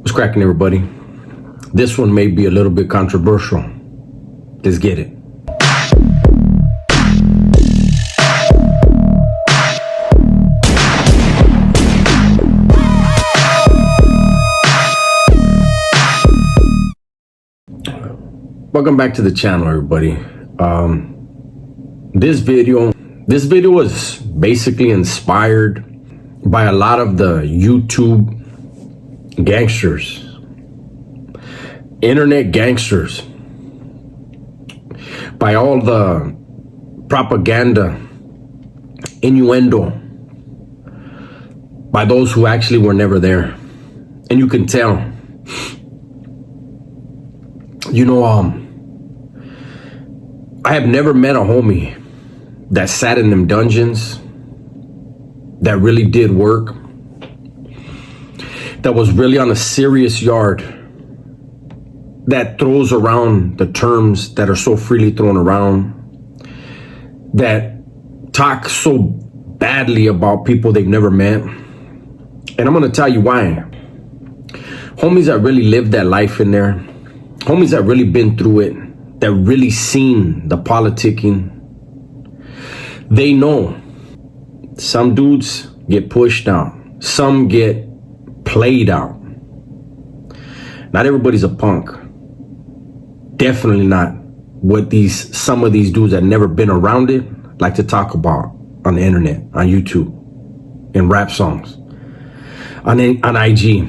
What's cracking, everybody? This one may be a little bit controversial. Let's get it. Welcome back to the channel, everybody. This video was basically inspired by a lot of the YouTube gangsters, internet gangsters, by all the propaganda, innuendo, by those who actually were never there. And you can tell, I have never met a homie that sat in them dungeons, that really did work, that was really on a serious yard, that throws around the terms that are so freely thrown around, that talk so badly about people they've never met. And I'm gonna tell you why. Homies that really lived that life in there, homies that really been through it, that really seen the politicking, they know some dudes get pushed out, some get played out. Not everybody's a punk. Definitely not what some of these dudes that never been around it like to talk about on the internet, on YouTube, in rap songs, on IG.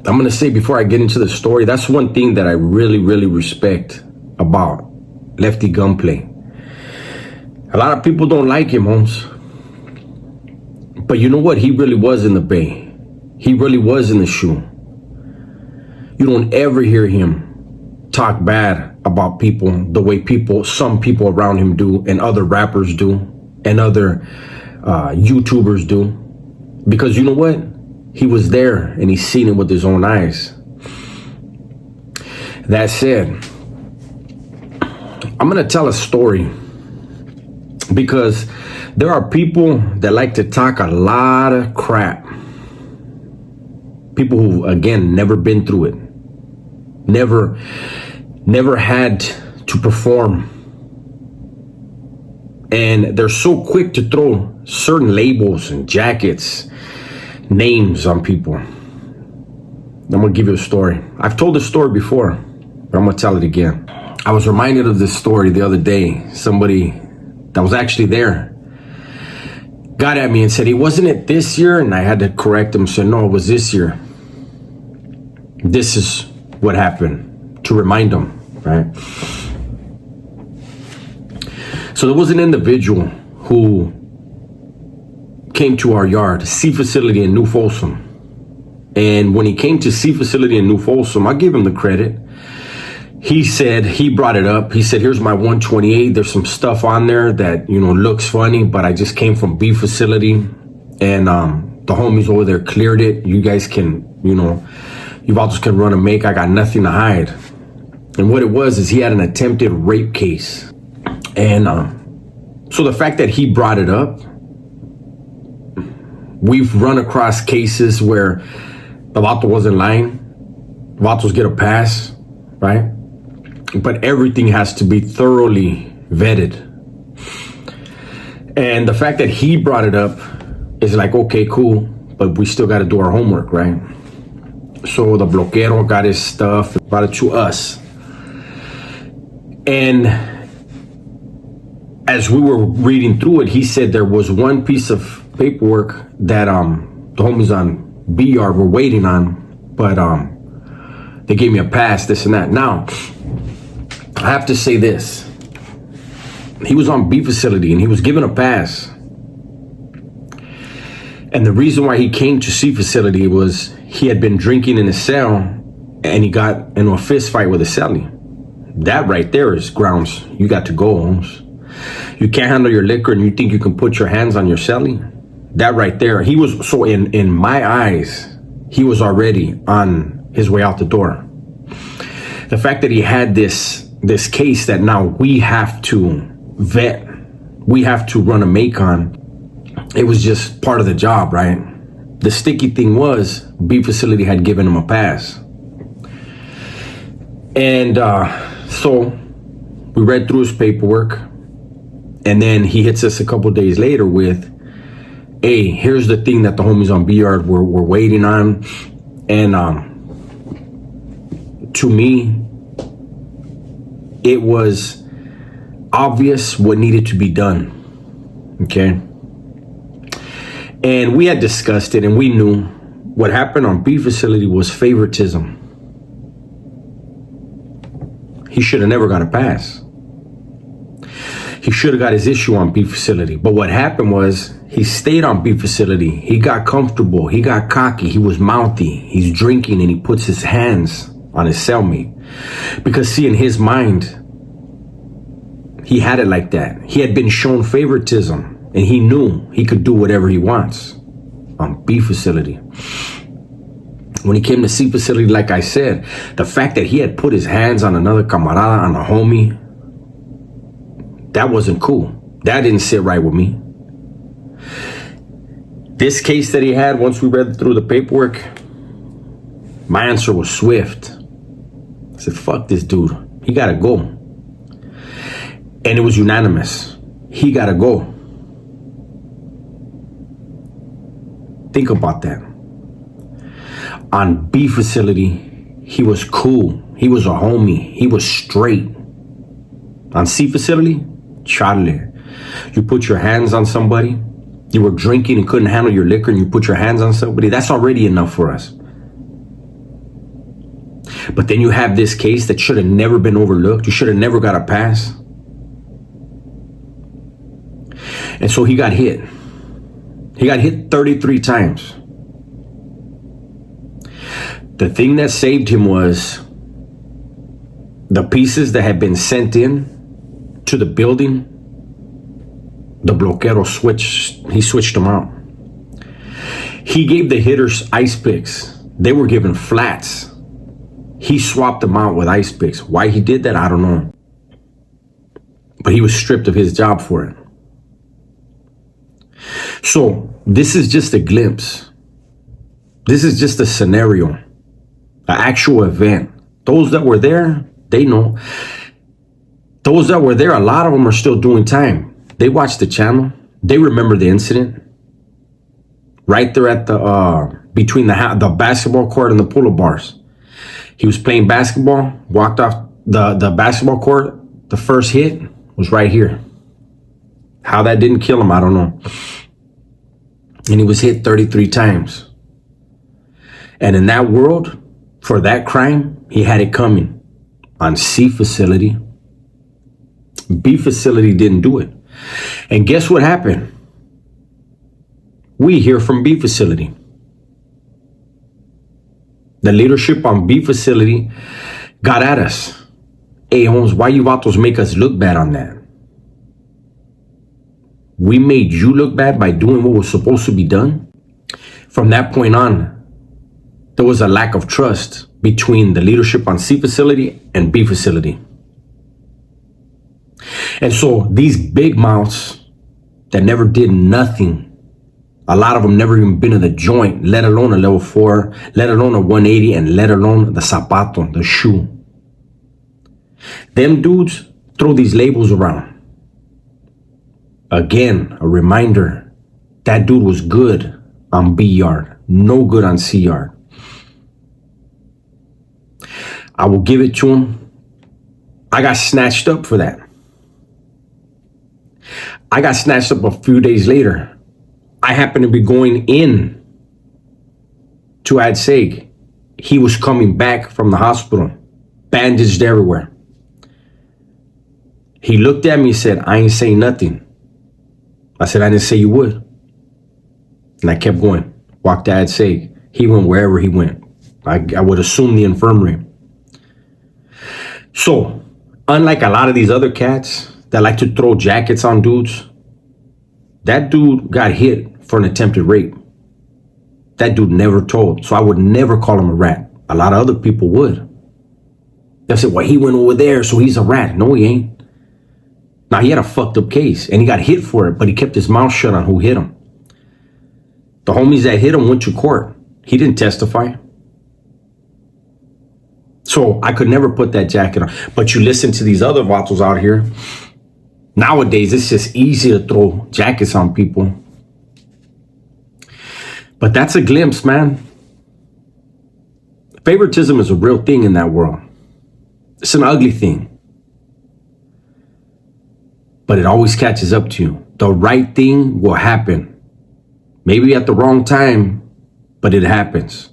I'm gonna say before I get into the story, that's one thing that I really, really respect about Lefty Gunplay. A lot of people don't like him, Holmes. But you know what? He really was in the Bay. He really was in the shoe. You don't ever hear him talk bad about people the way some people around him do, and other rappers do, and other YouTubers do. Because you know what? He was there and he's seen it with his own eyes. That said, I'm gonna tell a story because there are people that like to talk a lot of crap. People who, again, never been through it, never had to perform. And they're so quick to throw certain labels and jackets, names on people. I'm gonna give you a story. I've told this story before, but I'm gonna tell it again. I was reminded of this story the other day. Somebody that was actually there got at me and said, "Hey, wasn't it this year?" And I had to correct him, said, "No, it was this year. This is what happened," to remind him, right? So there was an individual who came to our yard, C facility in New Folsom. And when he came to C facility in New Folsom, I give him the credit. He said, he brought it up. He said, "Here's my 128. There's some stuff on there that, looks funny, but I just came from B facility and the homies over there cleared it. You guys can, you all just can run and make. I got nothing to hide." And what it was is he had an attempted rape case. And so the fact that he brought it up, we've run across cases where the vato wasn't lying. Vatos get a pass, right? But everything has to be thoroughly vetted. And the fact that he brought it up is like, okay, cool, but we still got to do our homework, right? So the bloquero got his stuff, brought it to us. And as we were reading through it, he said there was one piece of paperwork that the homies on B yard were waiting on, but they gave me a pass, this and that. Now, I have to say this. He was on B facility and he was given a pass. And the reason why he came to C facility was he had been drinking in his cell and he got into a fist fight with a cellie. That right there is grounds. You got to go, Holmes. You can't handle your liquor and you think you can put your hands on your cellie? That right there. He was, so in my eyes, he was already on his way out the door. The fact that he had this case that now we have to vet, we have to run a make on, it was just part of the job, right? the sticky thing was, B facility had given him a pass. And so we read through his paperwork, and then he hits us a couple days later with, hey, here's the thing that the homies on B-Yard were waiting on. And to me, it was obvious what needed to be done. Okay? And we had discussed it, and we knew what happened on B facility was favoritism. He should have never got a pass. He should have got his issue on B facility. But what happened was he stayed on B facility. He got comfortable. He got cocky. He was mouthy. He's drinking, and he puts his hands on his cellmate. Because see, in his mind, he had it like that. He had been shown favoritism, and he knew he could do whatever he wants on B facility. When he came to C facility, like I said, the fact that he had put his hands on another camarada, on a homie, that wasn't cool. That didn't sit right with me. This case that he had, once we read through the paperwork, my answer was swift. I said, fuck this dude. He gotta go. And it was unanimous. He gotta go. Think about that. On B facility, he was cool. He was a homie. He was straight. On C facility, Charlie. You put your hands on somebody, you were drinking and couldn't handle your liquor, and you put your hands on somebody, that's already enough for us. But then you have this case that should have never been overlooked. You should have never got a pass. And so he got hit. He got hit 33 times. The thing that saved him was the pieces that had been sent in to the building. The bloquero switched them out. He gave the hitters ice picks. They were given flats. He swapped them out with ice picks. Why he did that, I don't know. But he was stripped of his job for it. So this is just a glimpse. This is just a scenario, an actual event. Those that were there, they know. Those that were there, a lot of them are still doing time. They watched the channel. They remember the incident. Right there at the between the basketball court and the pull-up bars. He was playing basketball, walked off the basketball court. The first hit was right here. How that didn't kill him, I don't know. And he was hit 33 times. And in that world, for that crime, he had it coming. On C facility, B facility didn't do it. And guess what happened? We hear from B facility. The leadership on B facility got at us. Hey, Holmes, why you vatos make us look bad on that? We made you look bad by doing what was supposed to be done. From that point on, there was a lack of trust between the leadership on C facility and B facility. And so these big mouths that never did nothing, a lot of them never even been in the joint, let alone a level 4, let alone a 180, and let alone the zapato, the shoe. Them dudes throw these labels around. Again, a reminder, that dude was good on B yard, no good on C yard. I will give it to him. I got snatched up for that. I got snatched up a few days later. I happened to be going in to Ad Seg. He was coming back from the hospital, bandaged everywhere. He looked at me and said, I ain't saying nothing. I said, I didn't say you would. And I kept going. Walked to Ad Seg. He went wherever he went. I would assume the infirmary. So, unlike a lot of these other cats that like to throw jackets on dudes, that dude got hit for an attempted rape. That dude never told. So I would never call him a rat. A lot of other people would. They'll say, well, he went over there, so he's a rat. No, he ain't. Now, he had a fucked up case, and he got hit for it, but he kept his mouth shut on who hit him. The homies that hit him went to court. He didn't testify. So I could never put that jacket on. But you listen to these other vatos out here. Nowadays, it's just easy to throw jackets on people. But that's a glimpse, man. Favoritism is a real thing in that world. It's an ugly thing. But it always catches up to you. The right thing will happen. Maybe at the wrong time, but it happens.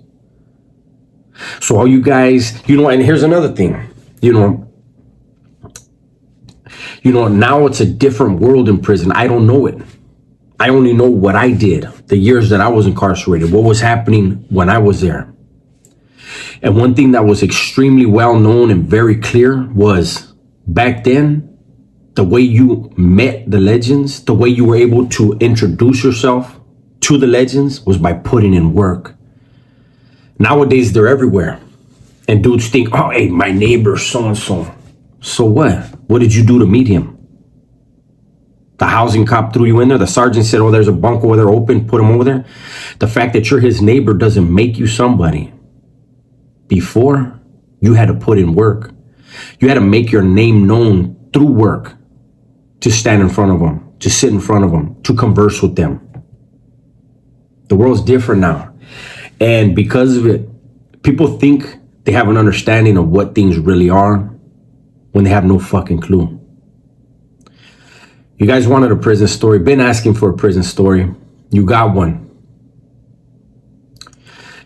So all you guys, and here's another thing, now it's a different world in prison. I don't know it. I only know what I did, the years that I was incarcerated, what was happening when I was there. And one thing that was extremely well known and very clear was back then, the way you met the legends, the way you were able to introduce yourself to the legends was by putting in work. Nowadays, they're everywhere. And dudes think, oh, hey, my neighbor, so-and-so. So what? What did you do to meet him? The housing cop threw you in there. The sergeant said, oh, there's a bunk over there open. Put him over there. The fact that you're his neighbor doesn't make you somebody. Before, you had to put in work. You had to make your name known through work, to stand in front of them, to sit in front of them, to converse with them. The world's different now. And because of it, people think they have an understanding of what things really are when they have no fucking clue. You guys wanted a prison story, been asking for a prison story. You got one.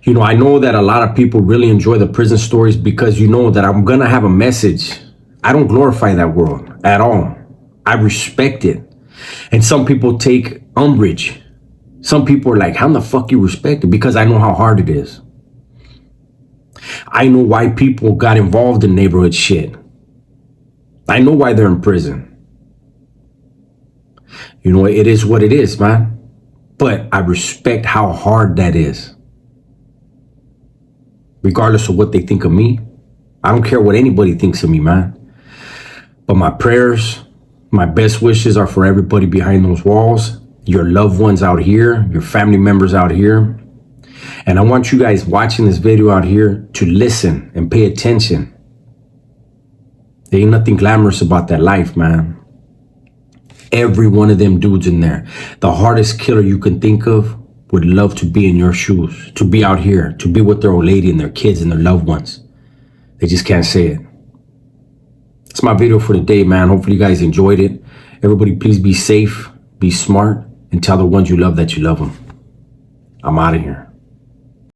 I know that a lot of people really enjoy the prison stories because that I'm going to have a message. I don't glorify that world at all. I respect it. And some people take umbrage. Some people are like, how the fuck you respect it? Because I know how hard it is. I know why people got involved in neighborhood shit. I know why they're in prison. It is what it is, man. But I respect how hard that is. Regardless of what they think of me. I don't care what anybody thinks of me, man. But my prayers, my best wishes are for everybody behind those walls. Your loved ones out here, your family members out here. And I want you guys watching this video out here to listen and pay attention. There ain't nothing glamorous about that life, man. Every one of them dudes in there, the hardest killer you can think of, would love to be in your shoes, to be out here, to be with their old lady and their kids and their loved ones. They just can't say it. That's my video for today, man. Hopefully you guys enjoyed it. Everybody, please be safe, be smart, and tell the ones you love that you love them. I'm out of here.